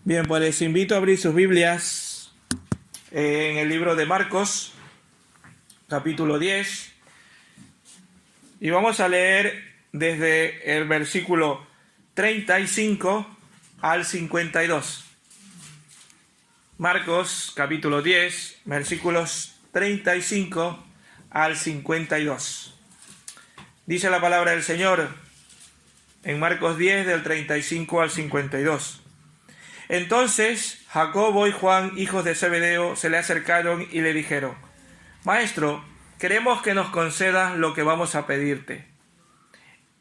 Bien, pues les invito a abrir sus Biblias en el libro de Marcos, capítulo 10, y vamos a leer desde el versículo 35 al 52. Marcos, capítulo 10, versículos 35 al 52. Dice la palabra del Señor en Marcos 10, del 35 al 52. Entonces Jacobo y Juan, hijos de Zebedeo, se le acercaron y le dijeron: Maestro, queremos que nos concedas lo que vamos a pedirte.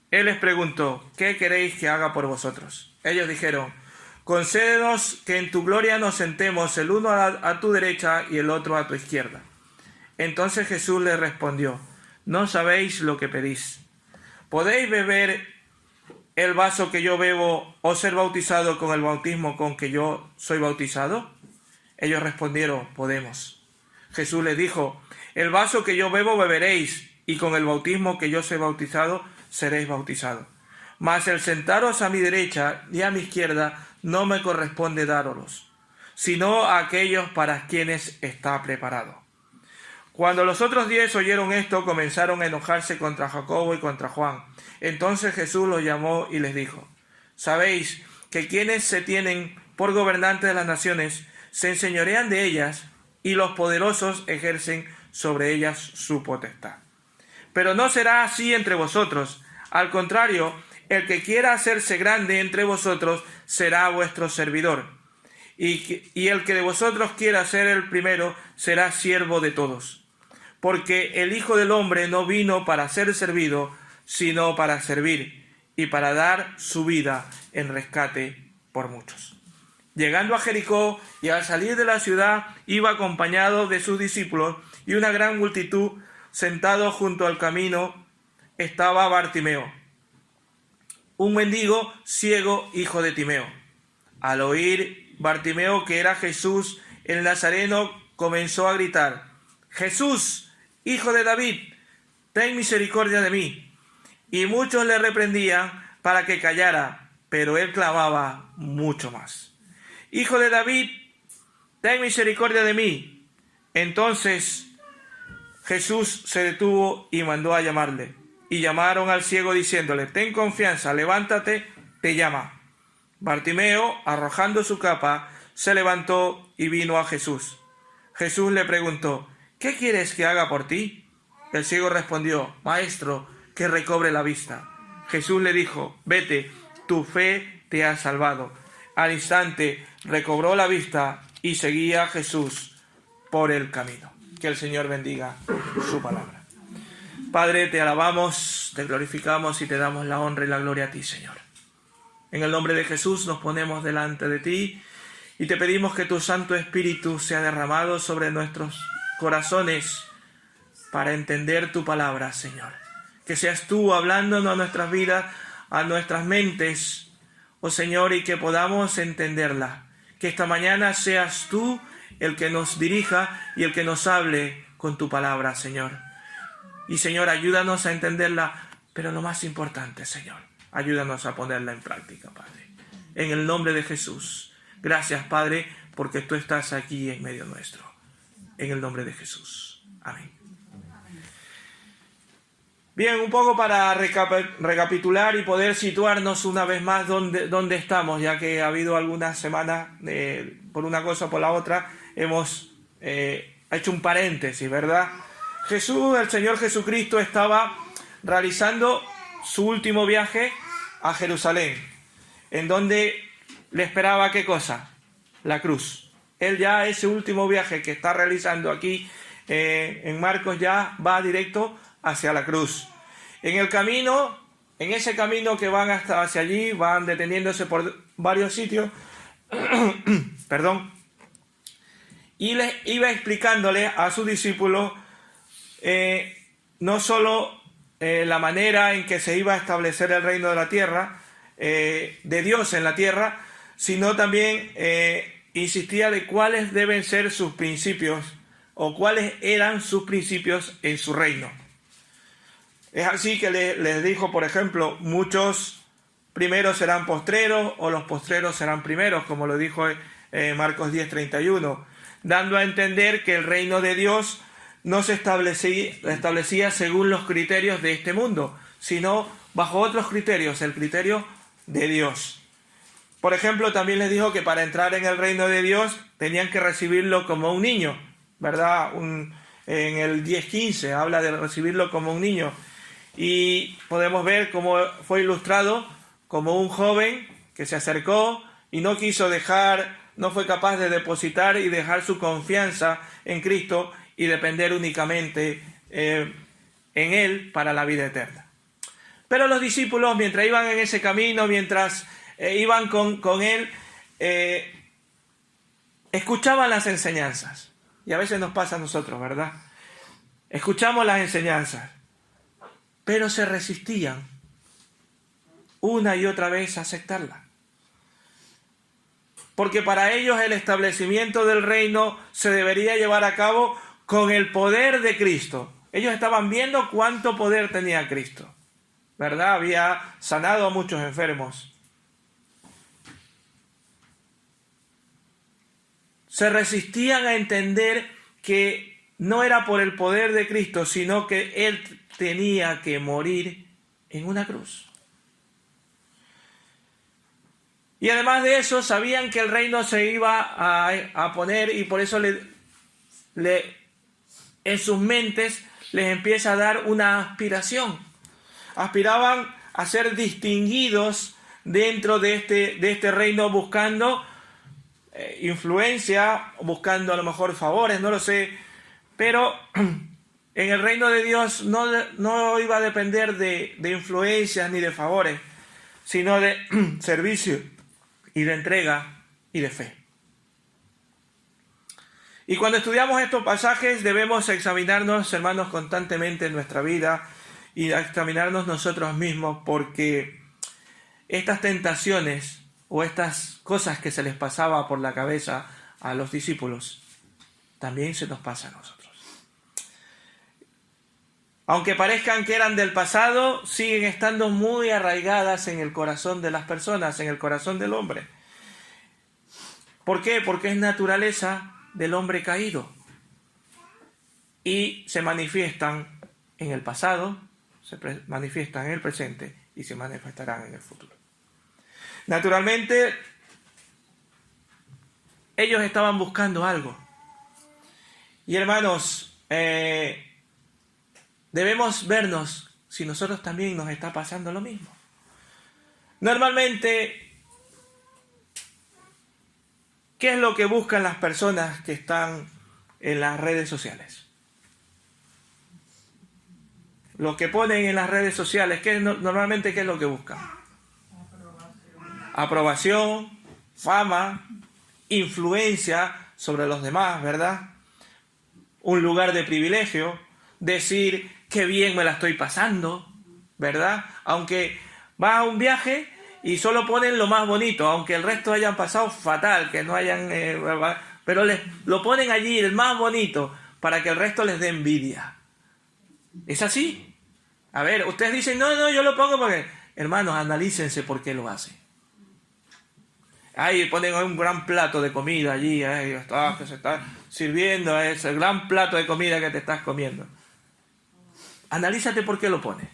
Él les preguntó: ¿qué queréis que haga por vosotros? Ellos dijeron: concédenos que en tu gloria nos sentemos el uno a tu derecha y el otro a tu izquierda. Entonces Jesús les respondió: no sabéis lo que pedís. ¿Podéis beber el vaso que yo bebo o ser bautizado con el bautismo con que yo soy bautizado? Ellos respondieron: podemos. Jesús les dijo: el vaso que yo bebo beberéis, y con el bautismo que yo soy bautizado seréis bautizados. Mas el sentaros a mi derecha y a mi izquierda no me corresponde dárolos, sino a aquellos para quienes está preparado. Cuando los otros 10 oyeron esto, comenzaron a enojarse contra Jacobo y contra Juan. Entonces Jesús los llamó y les dijo: sabéis que quienes se tienen por gobernantes de las naciones se enseñorean de ellas, y los poderosos ejercen sobre ellas su potestad. Pero no será así entre vosotros. Al contrario, el que quiera hacerse grande entre vosotros será vuestro servidor. Y el que de vosotros quiera ser el primero será siervo de todos. Porque el Hijo del Hombre no vino para ser servido, sino para servir, y para dar su vida en rescate por muchos. Llegando a Jericó y al salir de la ciudad, iba acompañado de sus discípulos, y una gran multitud. Sentado junto al camino estaba Bartimeo, un mendigo ciego, hijo de Timeo. Al oír Bartimeo que era Jesús el Nazareno, comenzó a gritar: Jesús, hijo de David, ten misericordia de mí. Y muchos le reprendían para que callara, pero él clamaba mucho más: Hijo de David, ten misericordia de mí. Entonces Jesús se detuvo y mandó a llamarle. Y llamaron al ciego diciéndole: ten confianza, levántate, te llama. Bartimeo, arrojando su capa, se levantó y vino a Jesús. Jesús le preguntó: ¿qué quieres que haga por ti? El ciego respondió: Maestro, que recobre la vista. Jesús le dijo: vete, tu fe te ha salvado. Al instante recobró la vista y seguía a Jesús por el camino. Que el Señor bendiga su palabra. Padre, te alabamos, te glorificamos y te damos la honra y la gloria a ti, Señor. En el nombre de Jesús nos ponemos delante de ti y te pedimos que tu Santo Espíritu sea derramado sobre nuestros corazones para entender tu palabra, Señor. Que seas tú hablándonos a nuestras vidas, a nuestras mentes, oh Señor, y que podamos entenderla. Que esta mañana seas tú el que nos dirija y el que nos hable con tu palabra, Señor. Y Señor, ayúdanos a entenderla, pero lo más importante, Señor, ayúdanos a ponerla en práctica, Padre. En el nombre de Jesús. Gracias, Padre, porque tú estás aquí en medio nuestro. En el nombre de Jesús. Amén. Bien, un poco para recapitular y poder situarnos una vez más donde estamos, ya que ha habido algunas semanas, por una cosa o por la otra, hemos hecho un paréntesis, ¿verdad? Jesús, el Señor Jesucristo, estaba realizando su último viaje a Jerusalén, en donde le esperaba ¿qué cosa? La cruz. Él ya ese último viaje que está realizando aquí en Marcos ya va directo hacia la cruz. En el camino, en ese camino que van hasta hacia allí, van deteniéndose por varios sitios, perdón, y les iba explicándole a sus discípulos no solo la manera en que se iba a establecer el reino de la tierra, de Dios en la tierra, sino también insistía de cuáles deben ser sus principios o cuáles eran sus principios en su reino. Es así que les dijo, por ejemplo, muchos primeros serán postreros o los postreros serán primeros, como lo dijo Marcos 10:31, dando a entender que el reino de Dios no se establecía según los criterios de este mundo, sino bajo otros criterios, el criterio de Dios. Por ejemplo, también les dijo que para entrar en el reino de Dios tenían que recibirlo como un niño, ¿verdad? En el 10:15 habla de recibirlo como un niño. Y podemos ver cómo fue ilustrado como un joven que se acercó y no fue capaz de depositar y dejar su confianza en Cristo y depender únicamente en Él para la vida eterna. Pero los discípulos, mientras iban en ese camino, mientras iban con Él, escuchaban las enseñanzas. Y a veces nos pasa a nosotros, ¿verdad? Escuchamos las enseñanzas, pero se resistían una y otra vez a aceptarlas. Porque para ellos el establecimiento del reino se debería llevar a cabo con el poder de Cristo. Ellos estaban viendo cuánto poder tenía Cristo, ¿verdad? Había sanado a muchos enfermos. Se resistían a entender que no era por el poder de Cristo, sino que Él tenía que morir en una cruz. Y además de eso, sabían que el reino se iba a poner, y por eso en sus mentes les empieza a dar una aspiración. Aspiraban a ser distinguidos dentro de este reino, buscando influencia, buscando a lo mejor favores, no lo sé, pero en el reino de Dios no iba a depender de influencias ni de favores, sino de servicio y de entrega y de fe. Y cuando estudiamos estos pasajes debemos examinarnos, hermanos, constantemente en nuestra vida y examinarnos nosotros mismos, porque estas tentaciones o estas cosas que se les pasaba por la cabeza a los discípulos también se nos pasa a nosotros. Aunque parezcan que eran del pasado, siguen estando muy arraigadas en el corazón de las personas, en el corazón del hombre. ¿Por qué? Porque es naturaleza del hombre caído. Y se manifiestan en el pasado, se manifiestan en el presente y se manifestarán en el futuro. Naturalmente, ellos estaban buscando algo. Y hermanos, debemos vernos si nosotros también nos está pasando lo mismo. Normalmente, ¿qué es lo que buscan las personas que están en las redes sociales? Lo que ponen en las redes sociales, normalmente ¿qué es lo que buscan? Aprobación, fama, influencia sobre los demás, ¿verdad? Un lugar de privilegio, decir qué bien me la estoy pasando, ¿verdad? Aunque vas a un viaje y solo ponen lo más bonito, aunque el resto hayan pasado fatal, que no hayan... pero lo ponen allí, el más bonito, para que el resto les dé envidia. ¿Es así? A ver, ustedes dicen, no, yo lo pongo porque... Hermanos, analícense por qué lo hacen. Ahí ponen un gran plato de comida allí, que se está sirviendo, ese gran plato de comida que te estás comiendo. Analízate por qué lo pones.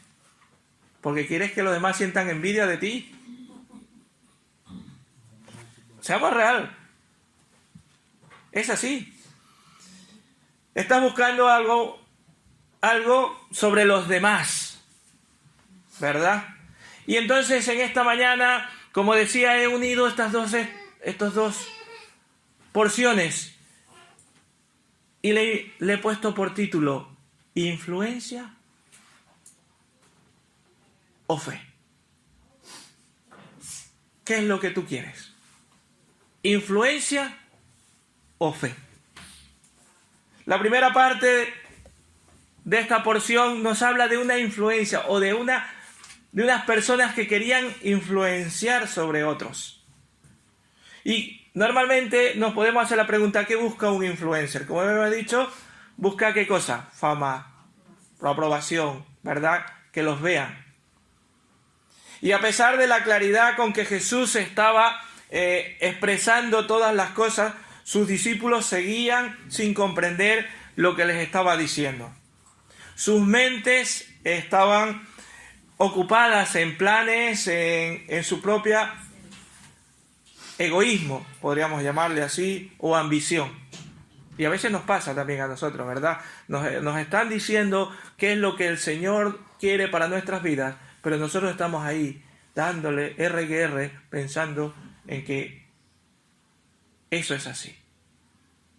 ¿Porque quieres que los demás sientan envidia de ti? Seamos real. Es así. Estás buscando algo sobre los demás, ¿verdad? Y entonces en esta mañana, como decía, he unido estas dos porciones y le he puesto por título influencia o fe. ¿Qué es lo que tú quieres? ¿Influencia o fe? La primera parte de esta porción nos habla de una influencia o de unas personas que querían influenciar sobre otros. Y normalmente nos podemos hacer la pregunta, ¿qué busca un influencer? Como hemos dicho, busca ¿qué cosa? Fama, aprobación, ¿verdad? Que los vean. Y a pesar de la claridad con que Jesús estaba expresando todas las cosas, sus discípulos seguían sin comprender lo que les estaba diciendo. Sus mentes estaban ocupadas en planes, en su propia egoísmo, podríamos llamarle así, o ambición. Y a veces nos pasa también a nosotros, ¿verdad? Nos están diciendo qué es lo que el Señor quiere para nuestras vidas, pero nosotros estamos ahí dándole R, pensando en que eso es así.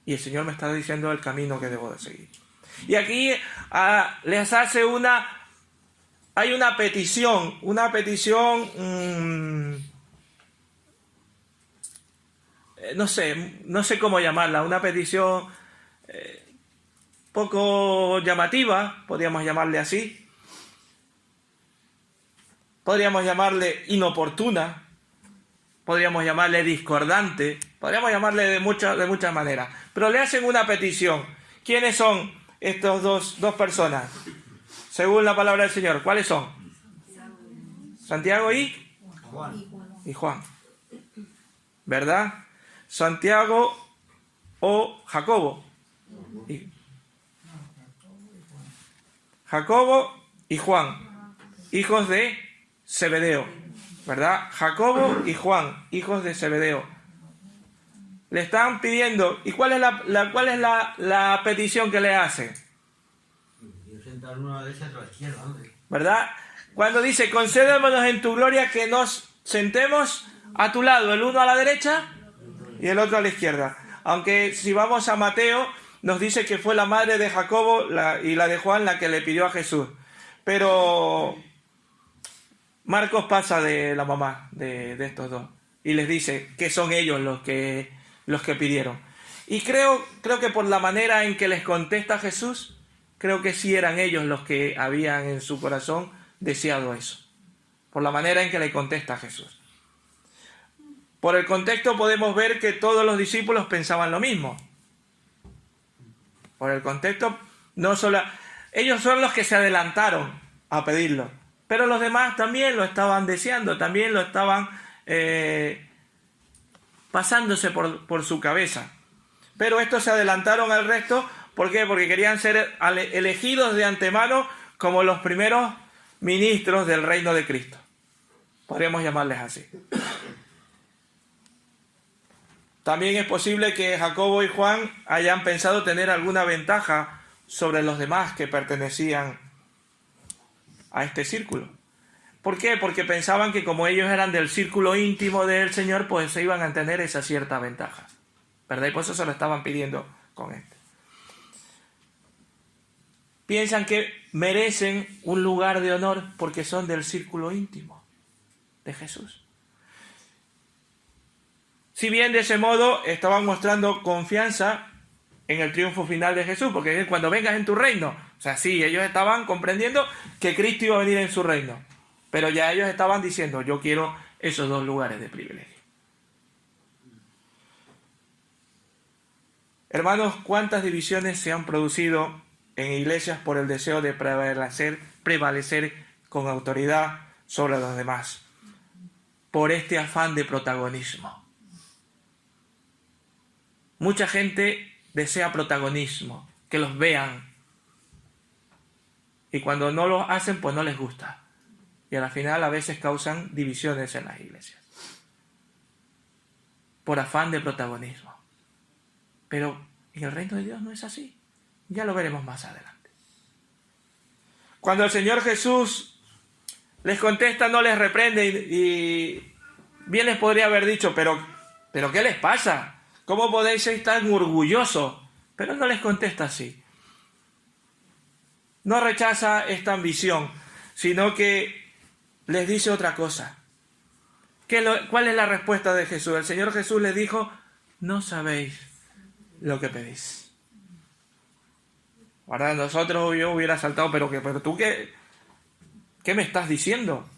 Y el Señor me está diciendo el camino que debo de seguir. Y aquí les hace hay una petición, no sé cómo llamarla, una petición poco llamativa, podríamos llamarle así. Podríamos llamarle inoportuna, podríamos llamarle discordante, podríamos llamarle de muchas maneras. Pero le hacen una petición. ¿Quiénes son estos dos personas? Según la palabra del Señor, ¿cuáles son? Santiago y Juan. ¿Verdad? Santiago o Jacobo. Jacobo y Juan, hijos de Zebedeo, ¿verdad? Jacobo y Juan, hijos de Zebedeo. Le están pidiendo, ¿y cuál es la petición que le hacen? ¿Verdad? Cuando dice, concédemonos en tu gloria que nos sentemos a tu lado, el uno a la derecha y el otro a la izquierda. Aunque si vamos a Mateo, nos dice que fue la madre de Jacobo y la de Juan la que le pidió a Jesús. Pero Marcos pasa de la mamá de estos dos y les dice que son ellos los que pidieron. Y creo que por la manera en que les contesta Jesús, creo que sí eran ellos los que habían en su corazón deseado eso. Por la manera en que le contesta Jesús. Por el contexto podemos ver que todos los discípulos pensaban lo mismo. Por el contexto, no solo ellos son los que se adelantaron a pedirlo, pero los demás también lo estaban deseando, también lo estaban pasándose por su cabeza. Pero estos se adelantaron al resto, ¿por qué? Porque querían ser elegidos de antemano como los primeros ministros del reino de Cristo. Podríamos llamarles así. También es posible que Jacobo y Juan hayan pensado tener alguna ventaja sobre los demás que pertenecían a este círculo. ¿Por qué? Porque pensaban que como ellos eran del círculo íntimo del Señor, pues se iban a tener esa cierta ventaja, ¿verdad? Y por eso se lo estaban pidiendo con esto. Piensan que merecen un lugar de honor porque son del círculo íntimo de Jesús. Si bien de ese modo estaban mostrando confianza en el triunfo final de Jesús, porque es cuando vengas en tu reino. O sea, sí, ellos estaban comprendiendo que Cristo iba a venir en su reino, pero ya ellos estaban diciendo, yo quiero esos dos lugares de privilegio. Hermanos, ¿cuántas divisiones se han producido en iglesias por el deseo de prevalecer con autoridad sobre los demás? Por este afán de protagonismo. Mucha gente desea protagonismo, que los vean. Y cuando no lo hacen, pues no les gusta. Y al final a veces causan divisiones en las iglesias. Por afán de protagonismo. Pero en el reino de Dios no es así. Ya lo veremos más adelante. Cuando el Señor Jesús les contesta, no les reprende y bien les podría haber dicho, pero ¿qué les pasa? ¿Cómo podéis estar tan orgullosos? Pero no les contesta así. No rechaza esta ambición, sino que les dice otra cosa. ¿Cuál es la respuesta de Jesús? El Señor Jesús les dijo, no sabéis lo que pedís. Ahora nosotros yo hubiera saltado, pero tú ¿qué me estás diciendo?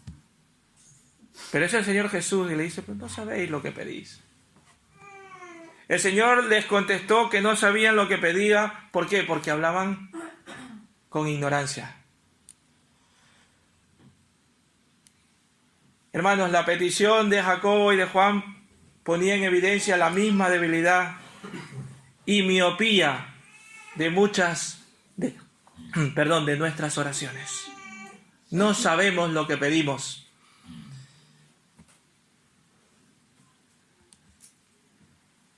Pero es el Señor Jesús y le dice, pues no sabéis lo que pedís. El Señor les contestó que no sabían lo que pedía. ¿Por qué? Porque hablaban con ignorancia. Hermanos, la petición de Jacobo y de Juan ponía en evidencia la misma debilidad y miopía de de nuestras oraciones. No sabemos lo que pedimos.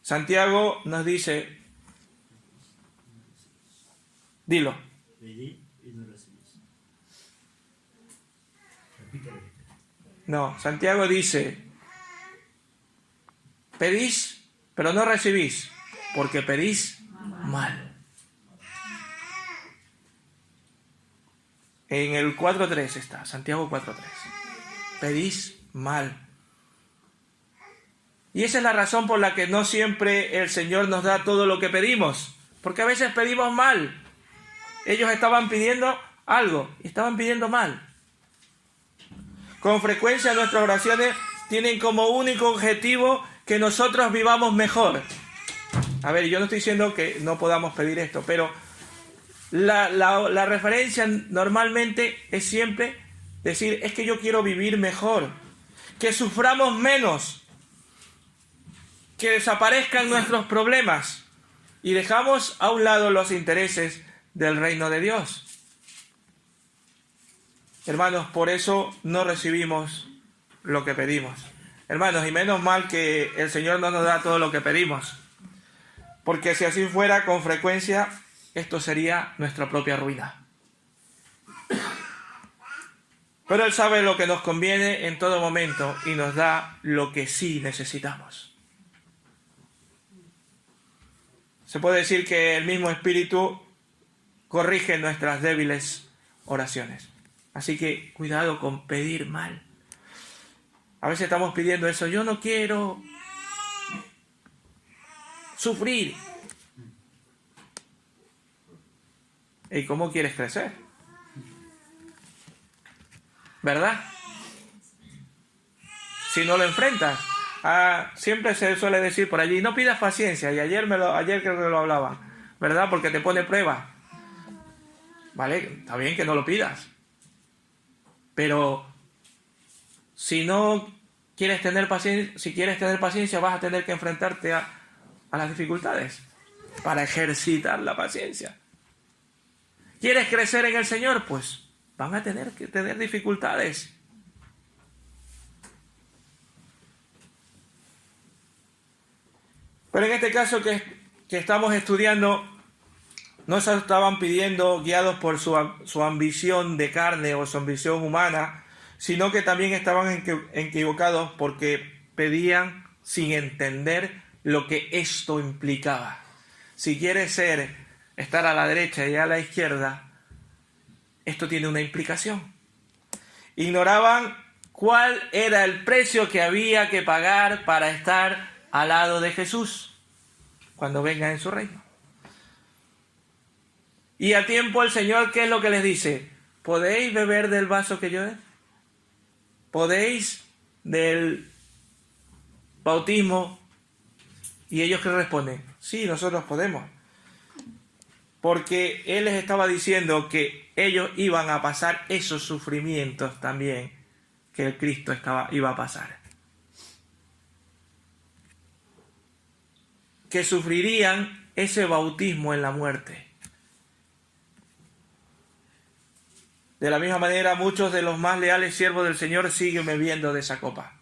Santiago nos dice, dilo. No, Santiago dice, pedís, pero no recibís, porque pedís mal. En el 4.3 está, Santiago 4.3. Pedís mal. Y esa es la razón por la que no siempre el Señor nos da todo lo que pedimos, porque a veces pedimos mal. Ellos estaban pidiendo algo y estaban pidiendo mal. Con frecuencia nuestras oraciones tienen como único objetivo que nosotros vivamos mejor. A ver, yo no estoy diciendo que no podamos pedir esto, pero la referencia normalmente es siempre decir, es que yo quiero vivir mejor, que suframos menos, que desaparezcan nuestros problemas y dejamos a un lado los intereses del reino de Dios. Hermanos, por eso no recibimos lo que pedimos. Hermanos, y menos mal que el Señor no nos da todo lo que pedimos, porque si así fuera, con frecuencia, esto sería nuestra propia ruina. Pero Él sabe lo que nos conviene en todo momento y nos da lo que sí necesitamos. Se puede decir que el mismo Espíritu corrige nuestras débiles oraciones. Así que cuidado con pedir mal. A veces estamos pidiendo eso, yo no quiero sufrir. ¿Y cómo quieres crecer? ¿Verdad? Si no lo enfrentas. Siempre se suele decir por allí, no pidas paciencia. Y ayer creo que lo hablaba, ¿verdad? Porque te pone prueba. ¿Vale? Está bien que no lo pidas. Pero si no quieres tener paciencia, si quieres tener paciencia, vas a tener que enfrentarte a las dificultades para ejercitar la paciencia. ¿Quieres crecer en el Señor? Pues van a tener que tener dificultades. Pero en este caso que estamos estudiando, no se estaban pidiendo guiados por su ambición de carne o su ambición humana, sino que también estaban equivocados porque pedían sin entender lo que esto implicaba. Si quieres estar a la derecha y a la izquierda, esto tiene una implicación. Ignoraban cuál era el precio que había que pagar para estar al lado de Jesús cuando venga en su reino. Y a tiempo el Señor, ¿qué es lo que les dice? ¿Podéis beber del vaso que yo dé? ¿Podéis del bautismo? Y ellos que responden, sí, nosotros podemos. Porque Él les estaba diciendo que ellos iban a pasar esos sufrimientos también que el Cristo iba a pasar. Que sufrirían ese bautismo en la muerte. De la misma manera, muchos de los más leales siervos del Señor siguen bebiendo de esa copa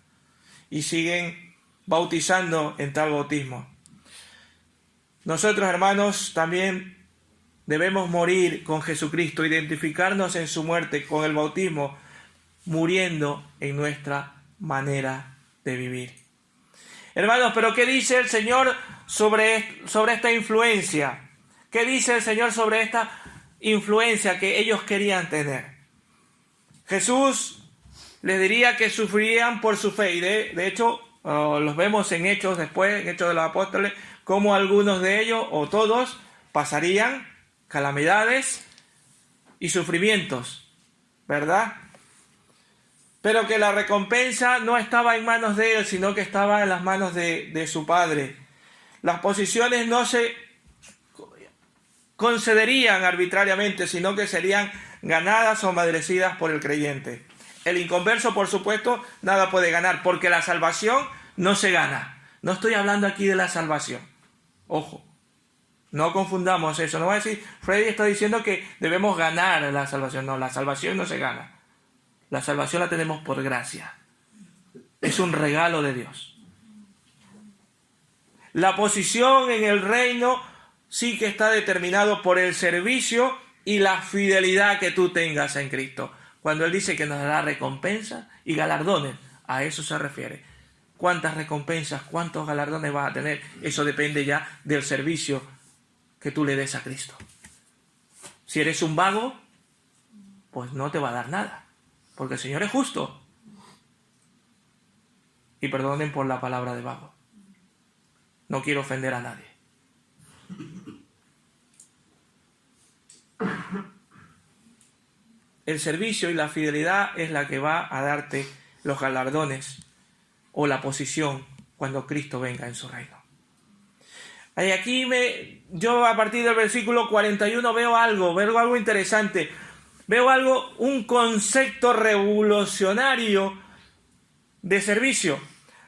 y siguen bautizando en tal bautismo. Nosotros, hermanos, también debemos morir con Jesucristo, identificarnos en su muerte con el bautismo, muriendo en nuestra manera de vivir. Hermanos, pero ¿qué dice el Señor sobre esta influencia? ¿Qué dice el Señor sobre esta influencia que ellos querían tener? Jesús les diría que sufrirían por su fe, y de hecho los vemos en Hechos después, en Hechos de los Apóstoles, como algunos de ellos, o todos, pasarían calamidades y sufrimientos, ¿verdad? Pero que la recompensa no estaba en manos de Él, sino que estaba en las manos de su Padre. Las posiciones no se concederían arbitrariamente, sino que serían ganadas o merecidas por el creyente. El inconverso, por supuesto, nada puede ganar, porque la salvación no se gana. No estoy hablando aquí de la salvación. Ojo, no confundamos eso. No va a decir, Freddy está diciendo que debemos ganar la salvación. No, la salvación no se gana. La salvación la tenemos por gracia. Es un regalo de Dios. La posición en el reino sí que está determinado por el servicio y la fidelidad que tú tengas en Cristo. Cuando Él dice que nos dará recompensa y galardones, a eso se refiere. ¿Cuántas recompensas, cuántos galardones vas a tener? Eso depende ya del servicio que tú le des a Cristo. Si eres un vago, pues no te va a dar nada, porque el Señor es justo. Y perdonen por la palabra de vago. No quiero ofender a nadie. El servicio y la fidelidad es la que va a darte los galardones o la posición cuando Cristo venga en su reino. Y aquí yo a partir del versículo 41 veo algo interesante. Veo un concepto revolucionario de servicio.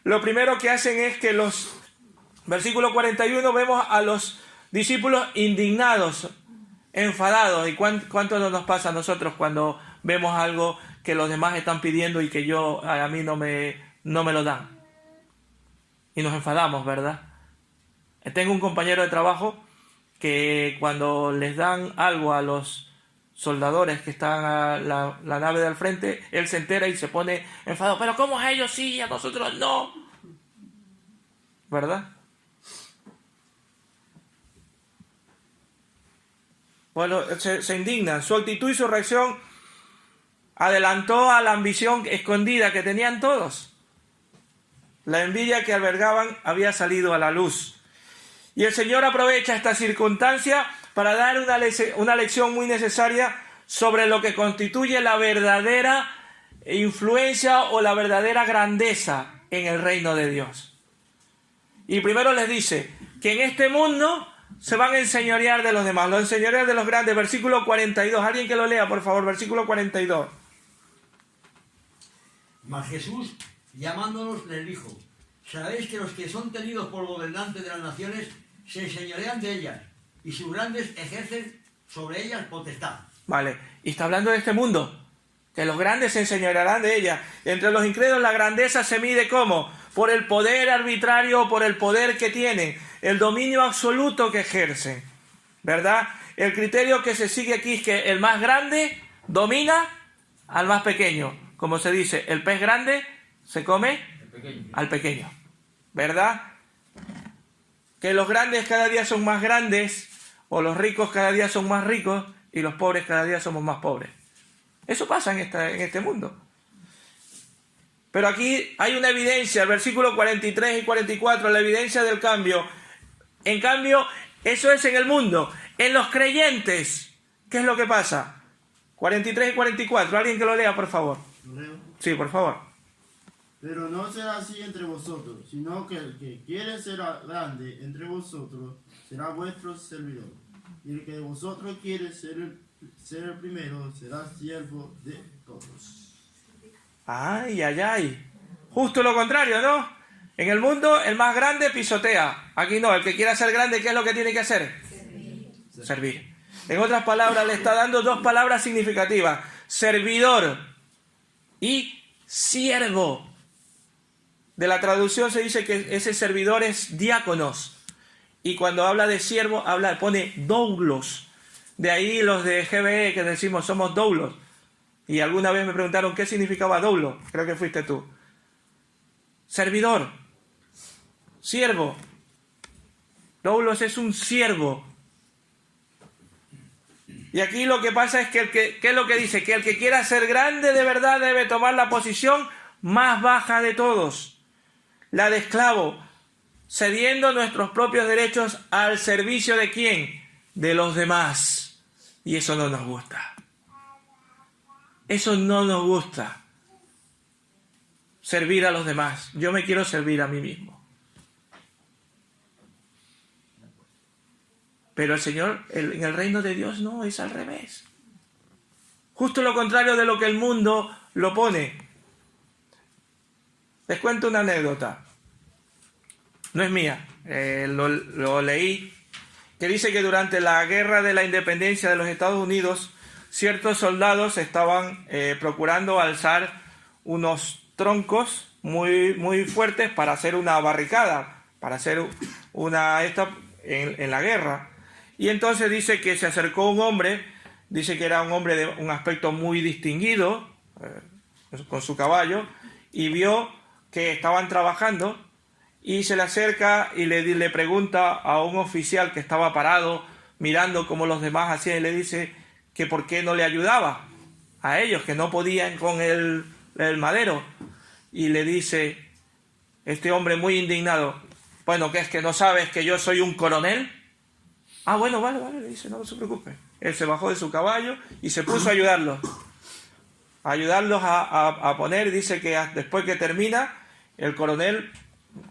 Lo primero que hacen es que versículo 41 vemos a los discípulos indignados, enfadados. ¿Y cuánto nos pasa a nosotros cuando vemos algo que los demás están pidiendo y que a mí no me lo dan? Y nos enfadamos, ¿verdad? Tengo un compañero de trabajo que cuando les dan algo a los soldadores que están a la nave del frente, él se entera y se pone enfadado. ¿Pero cómo a ellos sí y a nosotros no? ¿Verdad? Bueno, se indignan. Su actitud y su reacción adelantó a la ambición escondida que tenían todos. La envidia que albergaban había salido a la luz. Y el Señor aprovecha esta circunstancia para dar una lección muy necesaria sobre lo que constituye la verdadera influencia o la verdadera grandeza en el reino de Dios. Y primero les dice que en este mundo se van a enseñorear de los demás, los enseñorear de los grandes. Versículo 42, alguien que lo lea, por favor, versículo 42. Mas Jesús, llamándolos, les dijo: sabéis que los que son tenidos por gobernantes de las naciones se enseñorean de ellas, y sus grandes ejercen sobre ellas potestad. Vale, y está hablando de este mundo, que los grandes se enseñorearán de ellas. Entre los incrédulos la grandeza se mide ¿cómo? Por el poder arbitrario, por el poder que tienen, el dominio absoluto que ejercen, ¿verdad? El criterio que se sigue aquí es que el más grande domina al más pequeño. Como se dice, el pez grande se come al pequeño, ¿verdad? Que los grandes cada día son más grandes, o los ricos cada día son más ricos, y los pobres cada día somos más pobres. Eso pasa en este mundo. Pero aquí hay una evidencia, el versículo 43 y 44, la evidencia del cambio. En cambio, eso es en el mundo. En los creyentes, ¿qué es lo que pasa? 43 y 44, alguien que lo lea, por favor. ¿Lo leo? Sí, por favor. Pero no será así entre vosotros, sino que el que quiere ser grande entre vosotros será vuestro servidor. Y el que de vosotros quiere ser el primero será siervo de todos. Ay, ay, ay. Justo lo contrario, ¿no? En el mundo el más grande pisotea. Aquí no, el que quiera ser grande, ¿qué es lo que tiene que hacer? Servir. En otras palabras, le está dando dos palabras significativas: servidor y siervo. De la traducción se dice que ese servidor es diáconos. Y cuando habla de siervo, pone doulos. De ahí los de GBE que decimos somos doulos. Y alguna vez me preguntaron qué significaba doulo. Creo que fuiste tú. Servidor. Siervo. Doulos es un siervo. Y aquí lo que pasa es que ¿qué es lo que dice? Que el que quiera ser grande de verdad debe tomar la posición más baja de todos. La de esclavo, cediendo nuestros propios derechos al servicio ¿de quién? De los demás. Y eso no nos gusta. Eso no nos gusta. Servir a los demás. Yo me quiero servir a mí mismo. Pero el Señor, en el reino de Dios no, es al revés. Justo lo contrario de lo que el mundo lo pone. Les cuento una anécdota. No es mía, lo leí, que dice que durante la guerra de la independencia de los Estados Unidos, ciertos soldados estaban procurando alzar unos troncos muy fuertes para hacer una barricada, para hacer en la guerra. Y entonces dice que se acercó un hombre, dice que era un hombre de un aspecto muy distinguido, con su caballo, y vio que estaban trabajando, y se le acerca y le pregunta a un oficial que estaba parado, mirando como los demás hacían, y le dice que por qué no le ayudaba a ellos, que no podían con el madero. Y le dice este hombre muy indignado, bueno, ¿qué es que no sabes que yo soy un coronel? Ah, bueno, vale, le dice, no se preocupe. Él se bajó de su caballo y se puso a ayudarlos. A poner, dice que después que termina, el coronel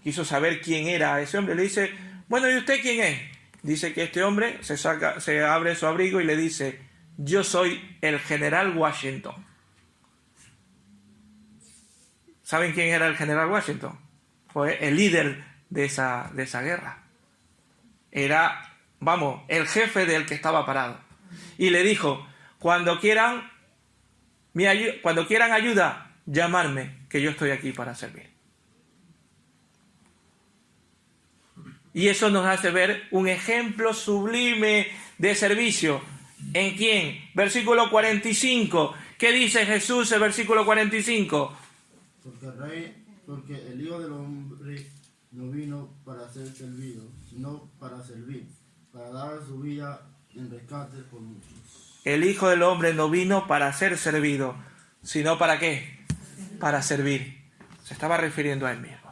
quiso saber quién era ese hombre. Le dice, bueno, ¿y usted quién es? Dice que este hombre se abre su abrigo y le dice, yo soy el general Washington. ¿Saben quién era el general Washington? Fue el líder de esa guerra. Era, el jefe del que estaba parado. Y le dijo, cuando quieran ayuda, llamarme, que yo estoy aquí para servir. Y eso nos hace ver un ejemplo sublime de servicio. ¿En quién? Versículo 45. ¿Qué dice Jesús en versículo 45? Porque el Hijo del Hombre no vino para ser servido, sino para servir, para dar su vida en rescate por muchos. El Hijo del Hombre no vino para ser servido, sino ¿para qué? Para servir. Se estaba refiriendo a él mismo.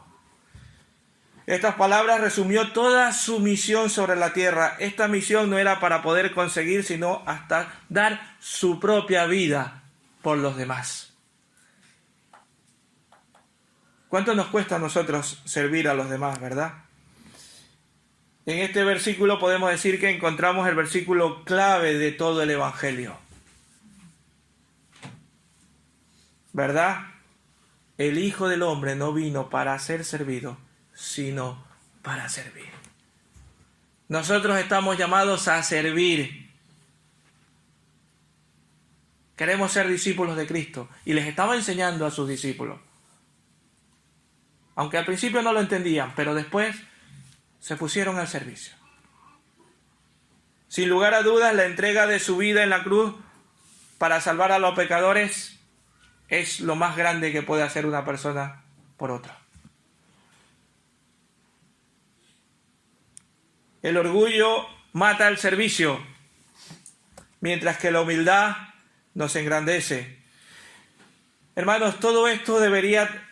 Estas palabras resumió toda su misión sobre la tierra. Esta misión no era para poder conseguir, sino hasta dar su propia vida por los demás. ¿Cuánto nos cuesta a nosotros servir a los demás, verdad? En este versículo podemos decir que encontramos el versículo clave de todo el Evangelio. ¿Verdad? El Hijo del Hombre no vino para ser servido, sino para servir. Nosotros estamos llamados a servir. Queremos ser discípulos de Cristo y les estaba enseñando a sus discípulos. Aunque al principio no lo entendían, pero después se pusieron al servicio. Sin lugar a dudas, la entrega de su vida en la cruz para salvar a los pecadores es lo más grande que puede hacer una persona por otra. El orgullo mata el servicio, mientras que la humildad nos engrandece. Hermanos, todo esto debería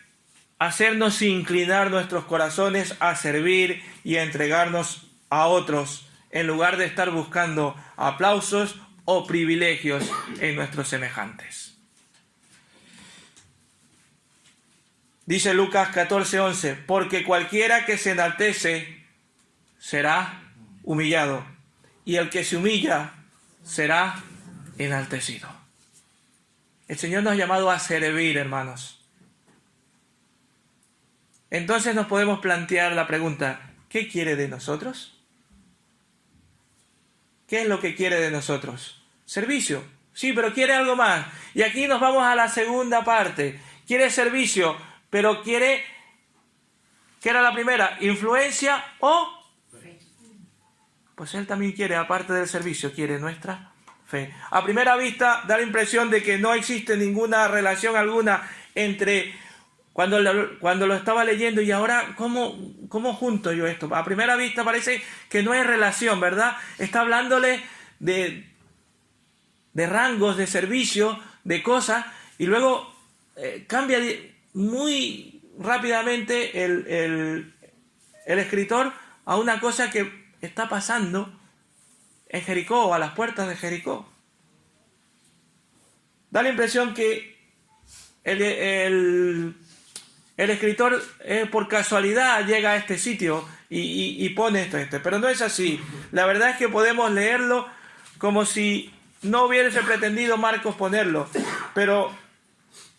hacernos inclinar nuestros corazones a servir y a entregarnos a otros, en lugar de estar buscando aplausos o privilegios en nuestros semejantes. Dice Lucas 14:11, porque cualquiera que se enaltece será humillado, y el que se humilla será enaltecido. El Señor nos ha llamado a servir, hermanos. Entonces nos podemos plantear la pregunta, ¿qué quiere de nosotros? ¿Qué es lo que quiere de nosotros? Servicio. Sí, pero quiere algo más. Y aquí nos vamos a la segunda parte. Quiere servicio, pero quiere, ¿qué era la primera? ¿Influencia o? Pues Él también quiere, aparte del servicio, quiere nuestra fe. A primera vista da la impresión de que no existe ninguna relación alguna entre... Cuando lo estaba leyendo y ahora, ¿cómo junto yo esto? A primera vista parece que no hay relación, ¿verdad? Está hablándole de rangos, de servicio, de cosas, y luego cambia muy rápidamente el escritor a una cosa que está pasando en Jericó, o a las puertas de Jericó. Da la impresión que el escritor por casualidad llega a este sitio y pone esto, pero no es así. La verdad es que podemos leerlo como si no hubiese pretendido Marcos ponerlo, pero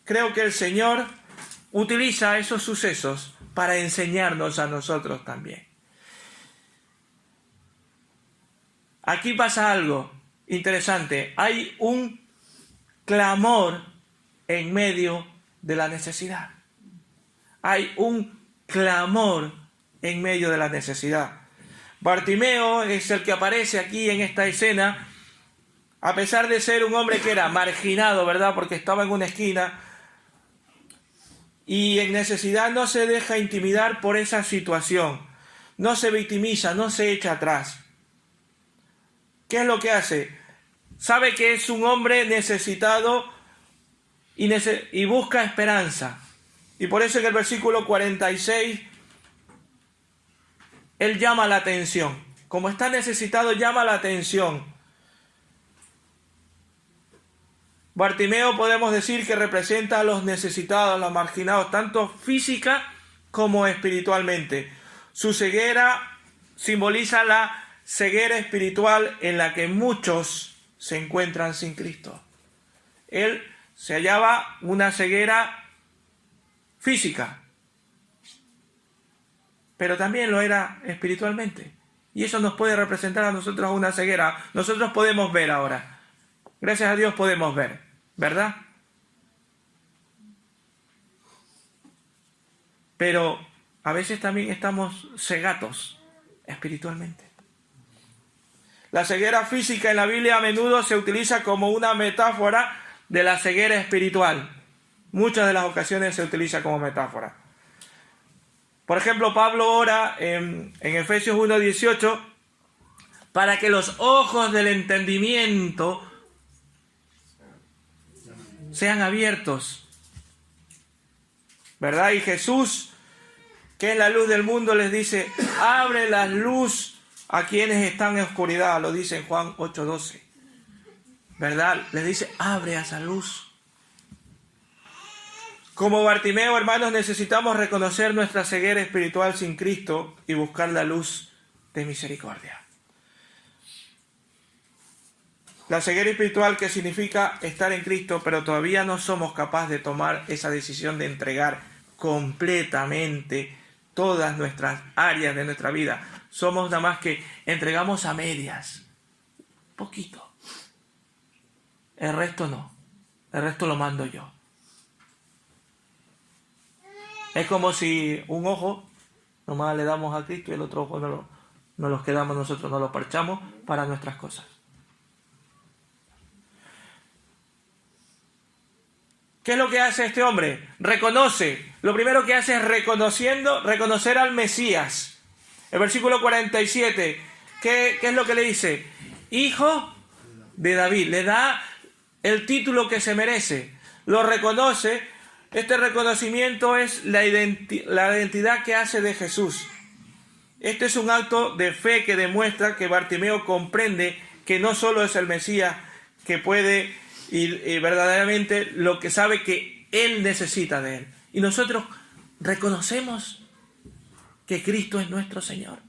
creo que el Señor utiliza esos sucesos para enseñarnos a nosotros también. Aquí pasa algo interesante. Hay un clamor en medio de la necesidad. Hay un clamor en medio de la necesidad. Bartimeo es el que aparece aquí en esta escena, a pesar de ser un hombre que era marginado, ¿verdad? Porque estaba en una esquina y en necesidad no se deja intimidar por esa situación. No se victimiza, no se echa atrás. ¿Qué es lo que hace? Sabe que es un hombre necesitado y busca esperanza. Y por eso en el versículo 46, él llama la atención. Como está necesitado, llama la atención. Bartimeo podemos decir que representa a los necesitados, a los marginados, tanto física como espiritualmente. Su ceguera simboliza la ceguera espiritual en la que muchos se encuentran sin Cristo. Él se hallaba una ceguera física, pero también lo era espiritualmente. Y eso nos puede representar a nosotros una ceguera. Nosotros podemos ver ahora. Gracias a Dios podemos ver, ¿verdad? Pero a veces también estamos cegados espiritualmente. La ceguera física en la Biblia a menudo se utiliza como una metáfora de la ceguera espiritual. Muchas de las ocasiones se utiliza como metáfora. Por ejemplo, Pablo ora en Efesios 1:18 para que los ojos del entendimiento sean abiertos, ¿verdad? Y Jesús, que es la luz del mundo, les dice, abre la luz a quienes están en oscuridad, lo dice en Juan 8:12, ¿verdad? Les dice, abre esa luz. Como Bartimeo, hermanos, necesitamos reconocer nuestra ceguera espiritual sin Cristo y buscar la luz de misericordia. La ceguera espiritual, que significa estar en Cristo, pero todavía no somos capaces de tomar esa decisión de entregar completamente todas nuestras áreas de nuestra vida. Somos nada más que entregamos a medias, poquito. El resto no, el resto lo mando yo. Es como si un ojo nomás le damos a Cristo y el otro ojo no los quedamos nosotros, no lo parchamos para nuestras cosas. ¿Qué es lo que hace este hombre? Reconoce. Lo primero que hace es reconocer al Mesías. El versículo 47, ¿qué es lo que le dice? Hijo de David. Le da el título que se merece. Lo reconoce. Este reconocimiento es la identidad que hace de Jesús. Este es un acto de fe que demuestra que Bartimeo comprende que no solo es el Mesías que puede y verdaderamente lo que sabe que él necesita de él. Y nosotros reconocemos que Cristo es nuestro Señor.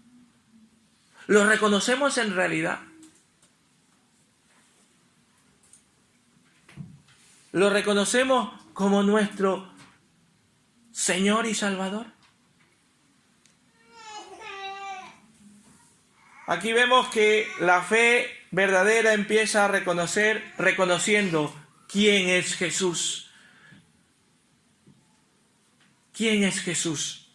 Lo reconocemos en realidad. Lo reconocemos como nuestro Señor y Salvador. Aquí vemos que la fe verdadera empieza a reconociendo quién es Jesús. ¿Quién es Jesús?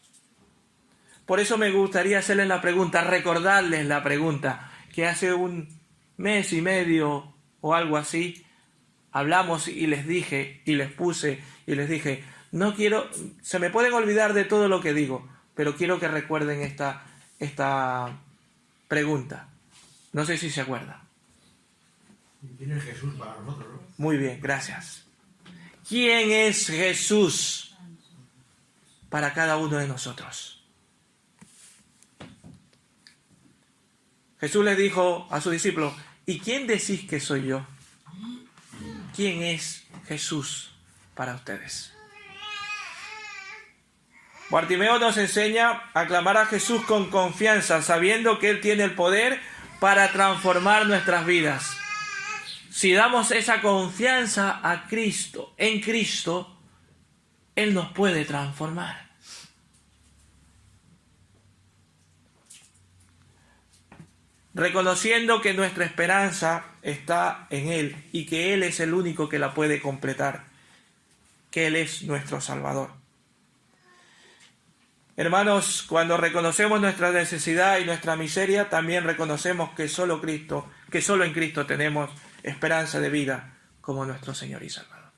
Por eso me gustaría hacerles la pregunta, recordarles la pregunta, que hace un mes y medio o algo así, hablamos y les dije, y les puse, y les dije, no quiero, se me pueden olvidar de todo lo que digo, pero quiero que recuerden esta pregunta. No sé si se acuerda. ¿Quién es Jesús para nosotros, no? Muy bien, gracias. ¿Quién es Jesús para cada uno de nosotros? Jesús les dijo a sus discípulos, ¿y quién decís que soy yo? ¿Quién es Jesús para ustedes? Bartimeo nos enseña a clamar a Jesús con confianza, sabiendo que Él tiene el poder para transformar nuestras vidas. Si damos esa confianza a Cristo, en Cristo, Él nos puede transformar. Reconociendo que nuestra esperanza está en Él y que Él es el único que la puede completar, que Él es nuestro Salvador. Hermanos, cuando reconocemos nuestra necesidad y nuestra miseria, también reconocemos que solo en Cristo tenemos esperanza de vida como nuestro Señor y Salvador.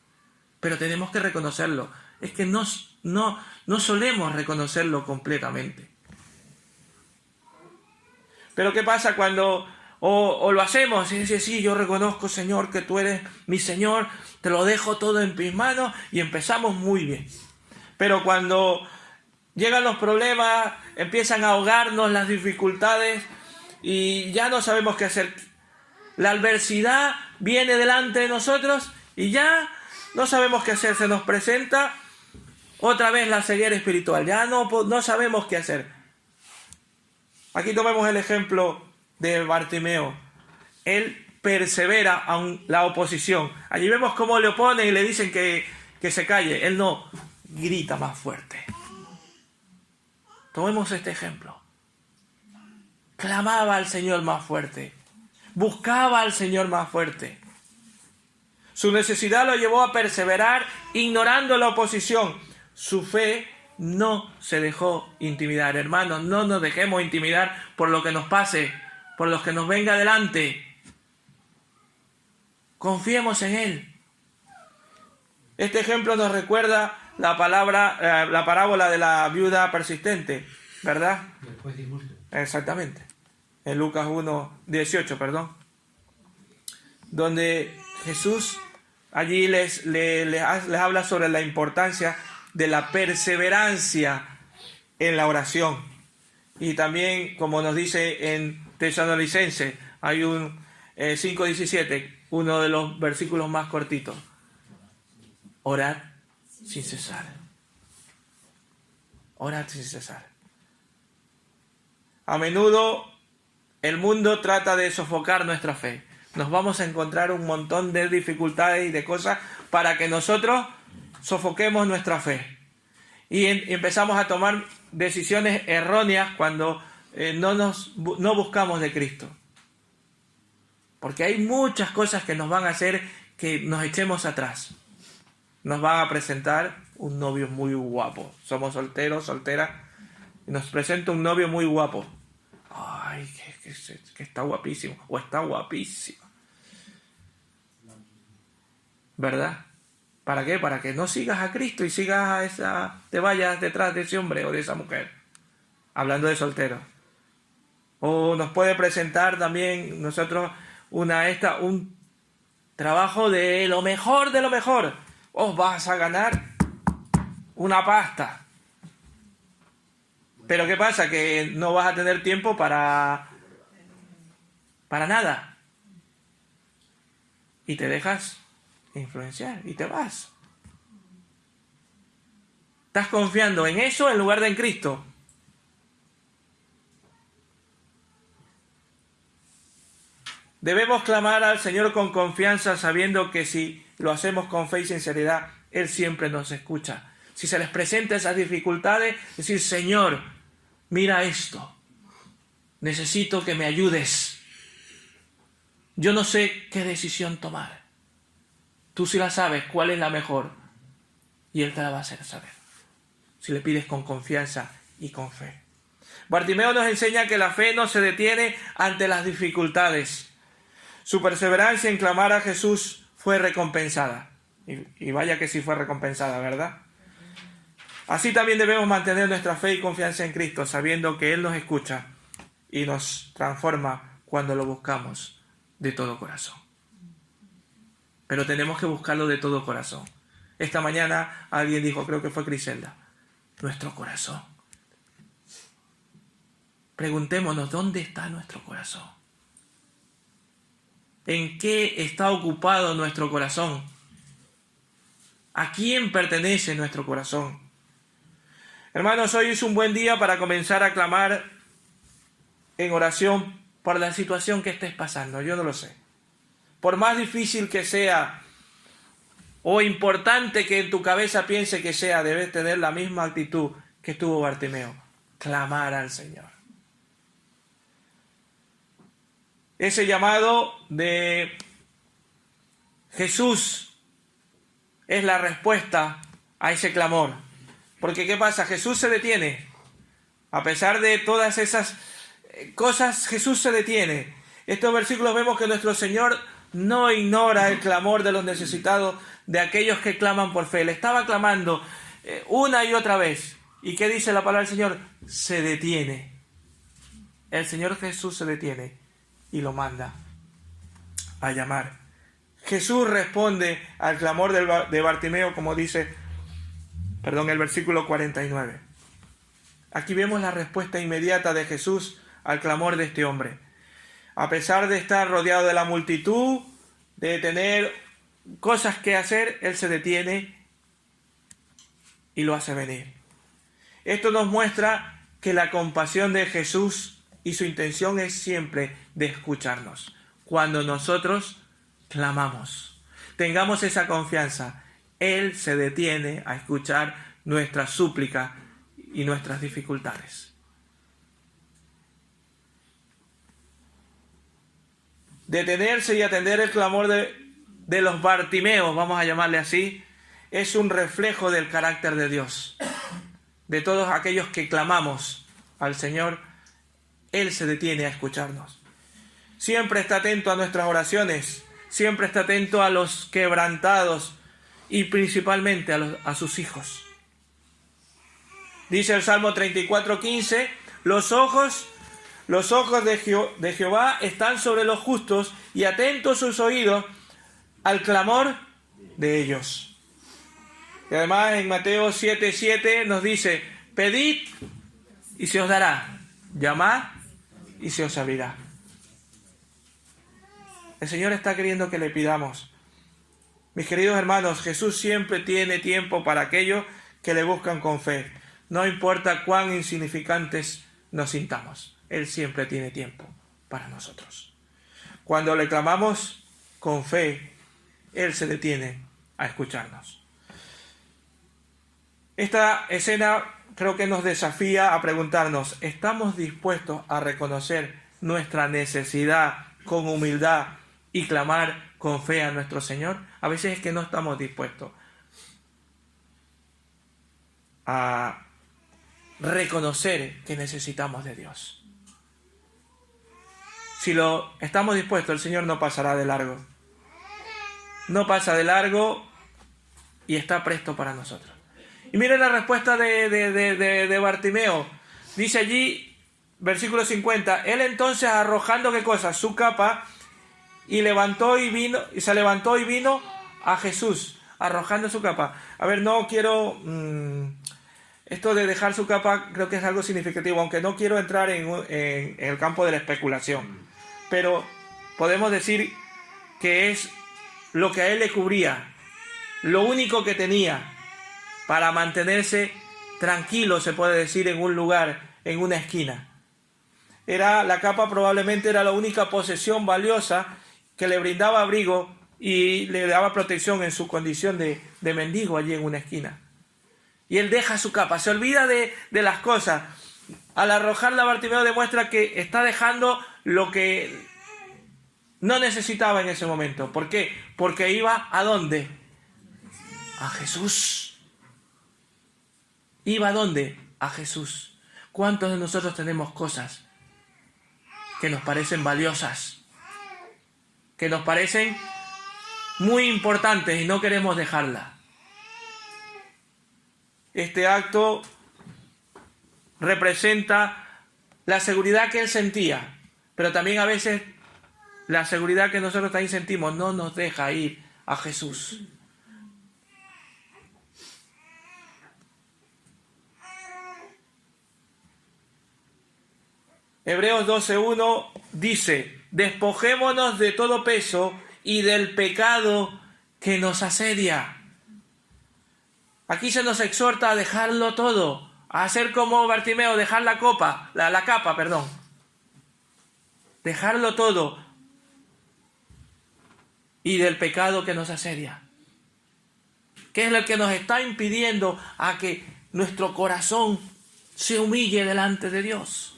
Pero tenemos que reconocerlo. Es que no solemos reconocerlo completamente. Pero ¿qué pasa cuando o lo hacemos y dices, sí, yo reconozco, Señor, que tú eres mi Señor, te lo dejo todo en mis manos y empezamos muy bien? Pero cuando llegan los problemas, empiezan a ahogarnos las dificultades y ya no sabemos qué hacer. La adversidad viene delante de nosotros y ya no sabemos qué hacer. Se nos presenta otra vez la ceguera espiritual. Ya no sabemos qué hacer. Aquí tomemos el ejemplo de Bartimeo. Él persevera aun la oposición. Allí vemos cómo le oponen y le dicen que se calle. Él no, grita más fuerte. Tomemos este ejemplo. Clamaba al Señor más fuerte. Buscaba al Señor más fuerte. Su necesidad lo llevó a perseverar ignorando la oposición. Su fe no se dejó intimidar. Hermanos, no nos dejemos intimidar por lo que nos pase, por lo que nos venga delante. Confiemos en Él. Este ejemplo nos recuerda la parábola de la viuda persistente, ¿verdad? Después de justo. Exactamente. En Lucas 1:18, perdón. Donde Jesús allí les habla sobre la importancia de la perseverancia en la oración. Y también, como nos dice en Tesalonicenses, hay un 5:17, uno de los versículos más cortitos. Orad sin cesar. Orad sin cesar. A menudo el mundo trata de sofocar nuestra fe. Nos vamos a encontrar un montón de dificultades y de cosas para que nosotros sofoquemos nuestra fe. Y empezamos a tomar decisiones erróneas cuando no buscamos de Cristo. Porque hay muchas cosas que nos van a hacer que nos echemos atrás. Nos van a presentar un novio muy guapo. Somos solteros, solteras. Y nos presenta un novio muy guapo. Ay, que está guapísimo. O está guapísima. ¿Verdad? ¿Para qué? Para que no sigas a Cristo y te vayas detrás de ese hombre o de esa mujer. Hablando de solteros. O nos puede presentar también nosotros un trabajo de lo mejor de lo mejor. Os vas a ganar una pasta. Pero ¿qué pasa? Que no vas a tener tiempo para nada. Y te dejas influenciar y te vas. Estás confiando en eso en lugar de en Cristo. Debemos clamar al Señor con confianza, sabiendo que si lo hacemos con fe y sinceridad, Él siempre nos escucha. Si se les presenta esas dificultades, decir, Señor, mira esto. Necesito que me ayudes. Yo no sé qué decisión tomar. Tú sí la sabes, cuál es la mejor. Y Él te la va a hacer saber. Si le pides con confianza y con fe. Bartimeo nos enseña que la fe no se detiene ante las dificultades. Su perseverancia en clamar a Jesús fue recompensada. Y vaya que sí fue recompensada, ¿verdad? Así también debemos mantener nuestra fe y confianza en Cristo, sabiendo que Él nos escucha y nos transforma cuando lo buscamos de todo corazón. Pero tenemos que buscarlo de todo corazón. Esta mañana alguien dijo, creo que fue Criselda, nuestro corazón. Preguntémonos, ¿dónde está nuestro corazón? ¿En qué está ocupado nuestro corazón? ¿A quién pertenece nuestro corazón? Hermanos, hoy es un buen día para comenzar a clamar en oración por la situación que estés pasando. Yo no lo sé. Por más difícil que sea o importante que en tu cabeza piense que sea, debes tener la misma actitud que tuvo Bartimeo: clamar al Señor. Ese llamado de Jesús es la respuesta a ese clamor. Porque ¿qué pasa? Jesús se detiene. A pesar de todas esas cosas, Jesús se detiene. Estos versículos vemos que nuestro Señor no ignora el clamor de los necesitados, de aquellos que claman por fe. Le estaba clamando una y otra vez. ¿Y qué dice la palabra del Señor? Se detiene. El Señor Jesús se detiene y lo manda a llamar. Jesús responde al clamor de Bartimeo, como dice, el versículo 49. Aquí vemos la respuesta inmediata de Jesús al clamor de este hombre. A pesar de estar rodeado de la multitud, de tener cosas que hacer, él se detiene y lo hace venir. Esto nos muestra que la compasión de Jesús y su intención es siempre de escucharnos. Cuando nosotros clamamos, tengamos esa confianza. Él se detiene a escuchar nuestra súplica y nuestras dificultades. Detenerse y atender el clamor de los Bartimeos, vamos a llamarle así, es un reflejo del carácter de Dios. De todos aquellos que clamamos al Señor, Él se detiene a escucharnos. Siempre está atento a nuestras oraciones, siempre está atento a los quebrantados y principalmente a sus hijos. Dice el Salmo 34:15, los ojos de Jehová están sobre los justos y atentos sus oídos al clamor de ellos. Y además en Mateo 7:7 nos dice, pedid y se os dará, llamad y se os abrirá. El Señor está queriendo que le pidamos. Mis queridos hermanos, Jesús siempre tiene tiempo para aquellos que le buscan con fe. No importa cuán insignificantes nos sintamos, Él siempre tiene tiempo para nosotros. Cuando le clamamos con fe, Él se detiene a escucharnos. Esta escena creo que nos desafía a preguntarnos, ¿estamos dispuestos a reconocer nuestra necesidad con humildad y clamar con fe a nuestro Señor? A veces es que no estamos dispuestos a reconocer que necesitamos de Dios. Si lo estamos dispuestos, el Señor no pasará de largo. No pasa de largo y está presto para nosotros. Y miren la respuesta de Bartimeo. Dice allí, versículo 50, él entonces arrojando, ¿qué cosa? Su capa, y se levantó y vino a Jesús, arrojando su capa. A ver, no quiero... esto de dejar su capa creo que es algo significativo, aunque no quiero entrar en el campo de la especulación. Pero podemos decir que es lo que a él le cubría, lo único que tenía para mantenerse tranquilo, se puede decir, en un lugar, en una esquina. La capa probablemente era la única posesión valiosa que le brindaba abrigo y le daba protección en su condición de mendigo allí en una esquina. Y él deja su capa, se olvida de las cosas. Al arrojarla, Bartimeo demuestra que está dejando lo que no necesitaba en ese momento. ¿Por qué? Porque iba ¿a dónde? A Jesús. ¿Iba a dónde? A Jesús. ¿Cuántos de nosotros tenemos cosas que nos parecen valiosas, que nos parecen muy importantes y no queremos dejarlas? Este acto representa la seguridad que él sentía, pero también a veces la seguridad que nosotros también sentimos no nos deja ir a Jesús. Hebreos 12:1 dice, despojémonos de todo peso y del pecado que nos asedia. Aquí se nos exhorta a dejarlo todo, a hacer como Bartimeo, dejar la capa, dejarlo todo y del pecado que nos asedia. ¿Qué es lo que nos está impidiendo a que nuestro corazón se humille delante de Dios?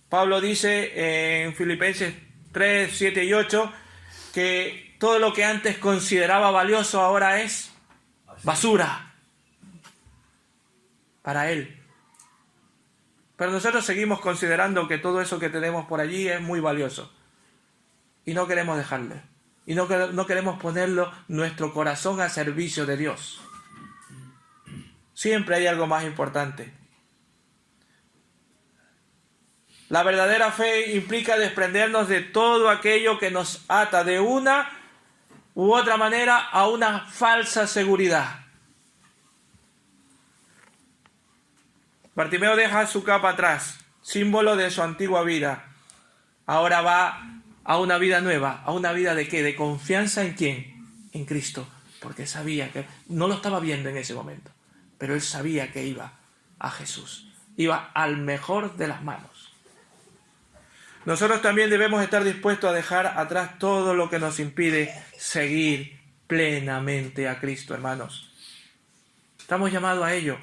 Pablo dice en Filipenses 3, 7 y 8 que todo lo que antes consideraba valioso ahora es basura para él. Pero nosotros seguimos considerando que todo eso que tenemos por allí es muy valioso. Y no queremos dejarlo. Y no queremos ponerlo nuestro corazón a servicio de Dios. Siempre hay algo más importante. La verdadera fe implica desprendernos de todo aquello que nos ata de una u otra manera a una falsa seguridad. Bartimeo deja su capa atrás, símbolo de su antigua vida. Ahora va a una vida nueva. ¿A una vida de qué? De confianza en quién, en Cristo, porque sabía que no lo estaba viendo en ese momento, pero él sabía que iba a Jesús, iba al mejor de las manos. Nosotros también debemos estar dispuestos a dejar atrás todo lo que nos impide seguir plenamente a Cristo, hermanos. Estamos llamados a ello,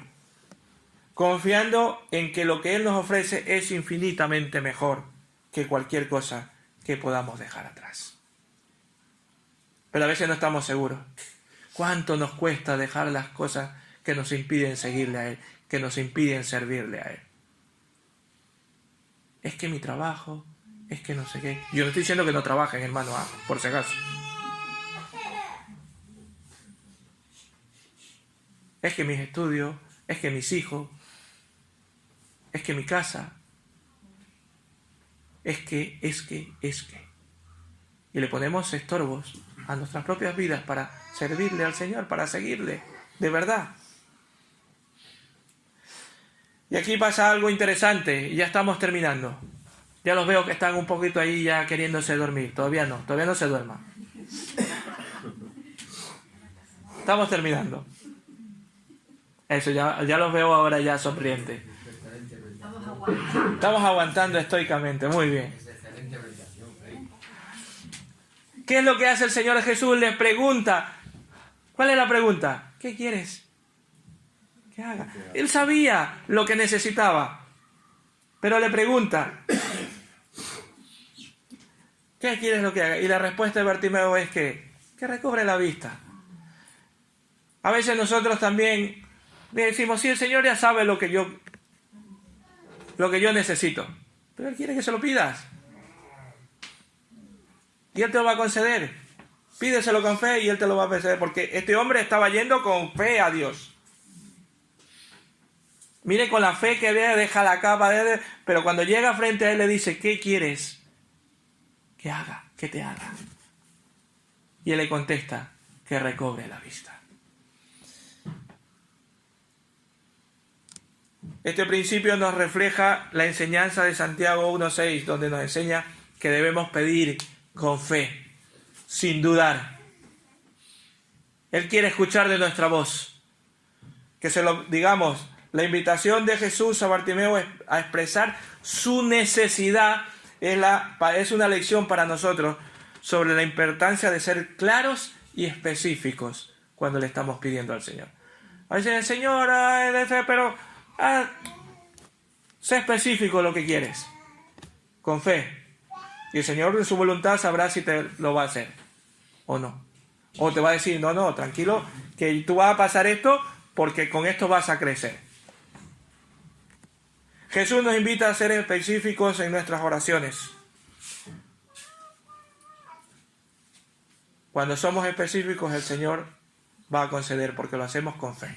confiando en que lo que Él nos ofrece es infinitamente mejor que cualquier cosa que podamos dejar atrás. Pero a veces no estamos seguros. ¿Cuánto nos cuesta dejar las cosas que nos impiden seguirle a Él, que nos impiden servirle a Él? Es que mi trabajo, es que no sé qué. Yo no estoy diciendo que no trabajen, hermano, por si acaso. Es que mis estudios, es que mis hijos, es que mi casa, es que. Y le ponemos estorbos a nuestras propias vidas para servirle al Señor, para seguirle, de verdad. Y aquí pasa algo interesante, y ya estamos terminando. Ya los veo que están un poquito ahí ya queriéndose dormir. Todavía no se duerman. Estamos terminando. Eso, ya los veo ahora ya sonrientes. Estamos aguantando estoicamente, muy bien. ¿Qué es lo que hace el Señor Jesús? Les pregunta. ¿Cuál es la pregunta? ¿Qué quieres que haga? Él sabía lo que necesitaba, pero le pregunta, ¿qué quieres lo que haga? Y la respuesta de Bartimeo es que recobre la vista. A veces nosotros también le decimos, sí, el Señor ya sabe lo que yo necesito, pero Él quiere que se lo pidas. Y Él te lo va a conceder. Pídeselo con fe y Él te lo va a conceder, porque este hombre estaba yendo con fe a Dios. Mire, con la fe que ve, deja la capa, pero cuando llega frente a Él le dice, ¿qué quieres que haga? Que te haga. Y Él le contesta, que recobre la vista. Este principio nos refleja la enseñanza de Santiago 1:6, donde nos enseña que debemos pedir con fe, sin dudar. Él quiere escuchar de nuestra voz. Que se lo digamos, la invitación de Jesús a Bartimeo a expresar su necesidad es una lección para nosotros sobre la importancia de ser claros y específicos cuando le estamos pidiendo al Señor. A veces el Señor, pero sé específico lo que quieres, con fe. Y el Señor en su voluntad sabrá si te lo va a hacer o no. O te va a decir, no, tranquilo, que tú vas a pasar esto porque con esto vas a crecer. Jesús nos invita a ser específicos en nuestras oraciones. Cuando somos específicos, el Señor va a conceder porque lo hacemos con fe.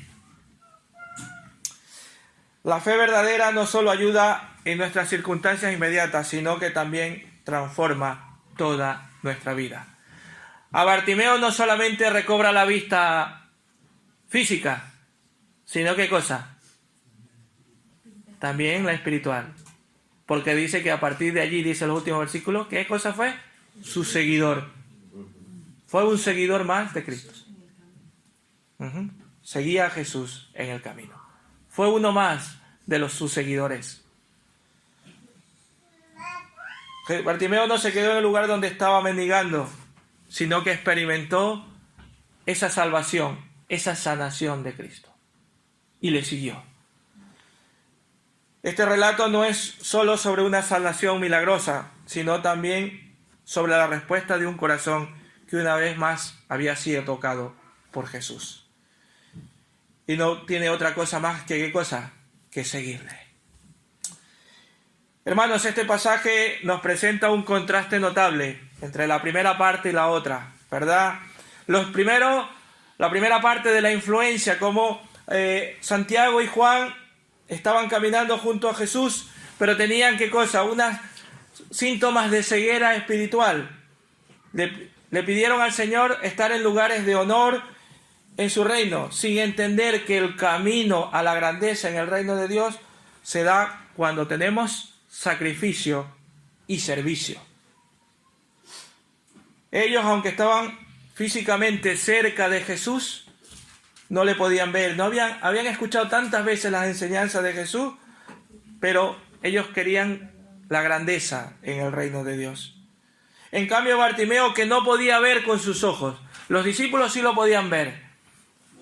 La fe verdadera no solo ayuda en nuestras circunstancias inmediatas, sino que también transforma toda nuestra vida. A Bartimeo no solamente recobra la vista física, sino ¿qué cosa? También la espiritual. Porque dice que a partir de allí, dice el último versículo, ¿qué cosa fue? Su seguidor. Fue un seguidor más de Cristo. Seguía a Jesús en el camino. Fue uno más de sus seguidores. Bartimeo no se quedó en el lugar donde estaba mendigando, sino que experimentó esa salvación, esa sanación de Cristo. Y le siguió. Este relato no es solo sobre una sanación milagrosa, sino también sobre la respuesta de un corazón que una vez más había sido tocado por Jesús. Y no tiene otra cosa más que, ¿qué cosa? Que seguirle. Hermanos, este pasaje nos presenta un contraste notable entre la primera parte y la otra, ¿verdad? La primera parte de la influencia, como Santiago y Juan estaban caminando junto a Jesús, pero tenían, ¿qué cosa? Unos síntomas de ceguera espiritual. Le pidieron al Señor estar en lugares de honor en su reino, sin entender que el camino a la grandeza en el reino de Dios se da cuando tenemos sacrificio y servicio. Ellos, aunque estaban físicamente cerca de Jesús, no le podían ver. Habían escuchado tantas veces las enseñanzas de Jesús, pero ellos querían la grandeza en el reino de Dios. En cambio, Bartimeo, que no podía ver con sus ojos, los discípulos sí lo podían ver.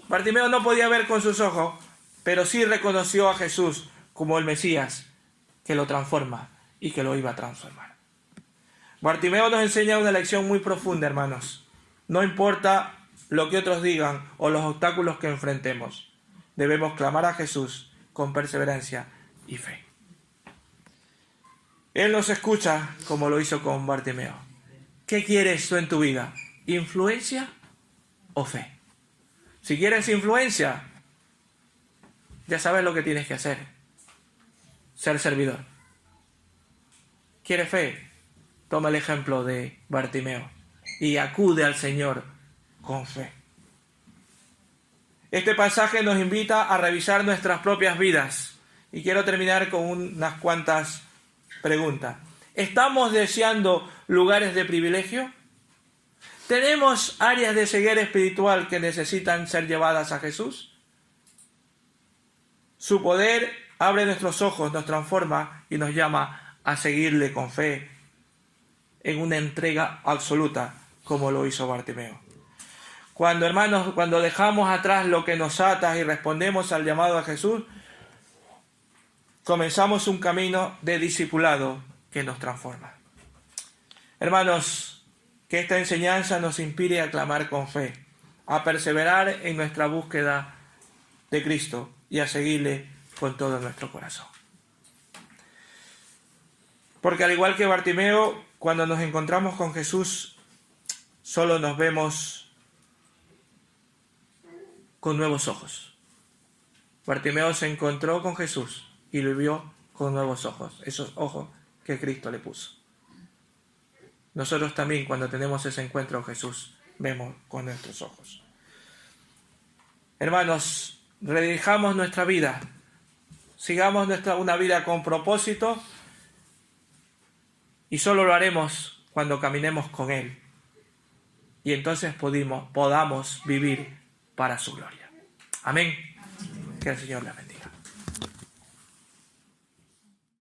Bartimeo no podía ver con sus ojos, pero sí reconoció a Jesús como el Mesías, que lo transforma y que lo iba a transformar. Bartimeo nos enseña una lección muy profunda, hermanos. No importa lo que otros digan o los obstáculos que enfrentemos, debemos clamar a Jesús con perseverancia y fe. Él nos escucha como lo hizo con Bartimeo. ¿Qué quieres tú en tu vida? ¿Influencia o fe? Si quieres influencia, ya sabes lo que tienes que hacer. Ser servidor. ¿Quieres fe? Toma el ejemplo de Bartimeo y acude al Señor con fe. Este pasaje nos invita a revisar nuestras propias vidas y quiero terminar con unas cuantas preguntas. ¿Estamos deseando lugares de privilegio? ¿Tenemos áreas de ceguera espiritual que necesitan ser llevadas a Jesús? Su poder abre nuestros ojos, nos transforma y nos llama a seguirle con fe en una entrega absoluta, como lo hizo Bartimeo. Cuando dejamos atrás lo que nos ata y respondemos al llamado a Jesús, comenzamos un camino de discipulado que nos transforma. Hermanos, que esta enseñanza nos inspire a clamar con fe, a perseverar en nuestra búsqueda de Cristo y a seguirle con todo nuestro corazón. Porque al igual que Bartimeo, cuando nos encontramos con Jesús, solo nos vemos con nuevos ojos. Bartimeo se encontró con Jesús y lo vio con nuevos ojos, esos ojos que Cristo le puso. Nosotros también, cuando tenemos ese encuentro con Jesús, vemos con nuestros ojos. Hermanos, redirijamos nuestra vida, sigamos una vida con propósito y solo lo haremos cuando caminemos con Él. Y entonces podamos vivir para su gloria. Amén. Que el Señor la bendiga.